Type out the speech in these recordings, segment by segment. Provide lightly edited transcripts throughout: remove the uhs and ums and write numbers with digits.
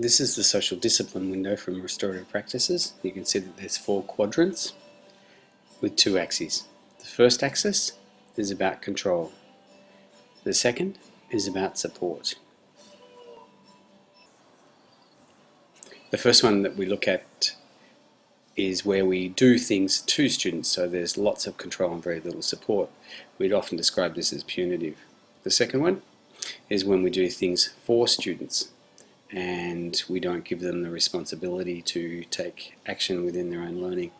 This is the social discipline window from restorative practices. You can see that there's 4 quadrants with 2 axes. The first axis is about control. The second is about support. The first one that we look at is where we do things to students, so there's lots of control and very little support. We'd often describe this as punitive. The second one is when we do things for students and we don't give them the responsibility to take action within their own learning,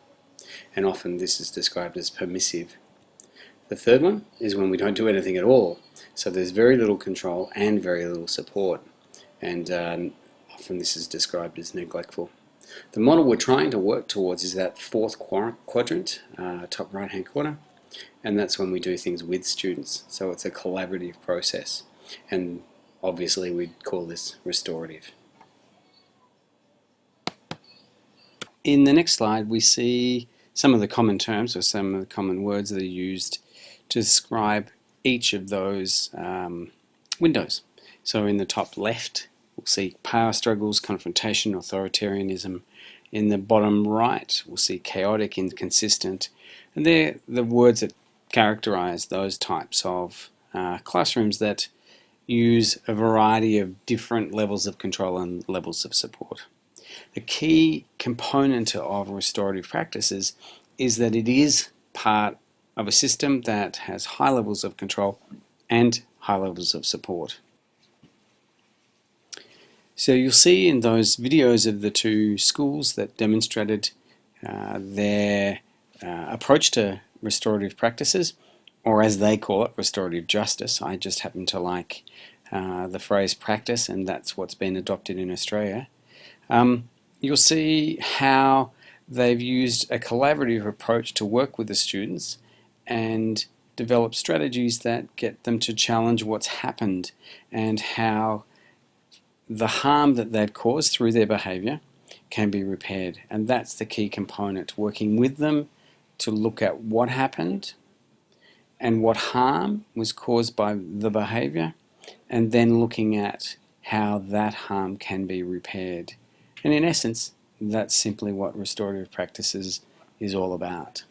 and often this is described as permissive. The third one is when we don't do anything at all, so there's very little control and very little support, and often this is described as neglectful. The model we're trying to work towards is that 4th quadrant, top right hand corner, and that's when we do things with students, so it's a collaborative process, and obviously we'd call this restorative. In the next slide we see some of the common terms or some of the common words that are used to describe each of those windows. So in the top left we'll see power struggles, confrontation, authoritarianism. In the bottom right we'll see chaotic, inconsistent, and they're the words that characterize those types of classrooms that use a variety of different levels of control and levels of support. The key component of restorative practices is that it is part of a system that has high levels of control and high levels of support. So you'll see in those videos of the 2 schools that demonstrated their approach to restorative practices, or as they call it, restorative justice. I just happen to like the phrase practice, and that's what's been adopted in Australia. You'll see how they've used a collaborative approach to work with the students and develop strategies that get them to challenge what's happened and how the harm that they've caused through their behaviour can be repaired. And that's the key component, working with them to look at what happened and what harm was caused by the behaviour, and then looking at how that harm can be repaired. And in essence, that's simply what restorative practices is all about.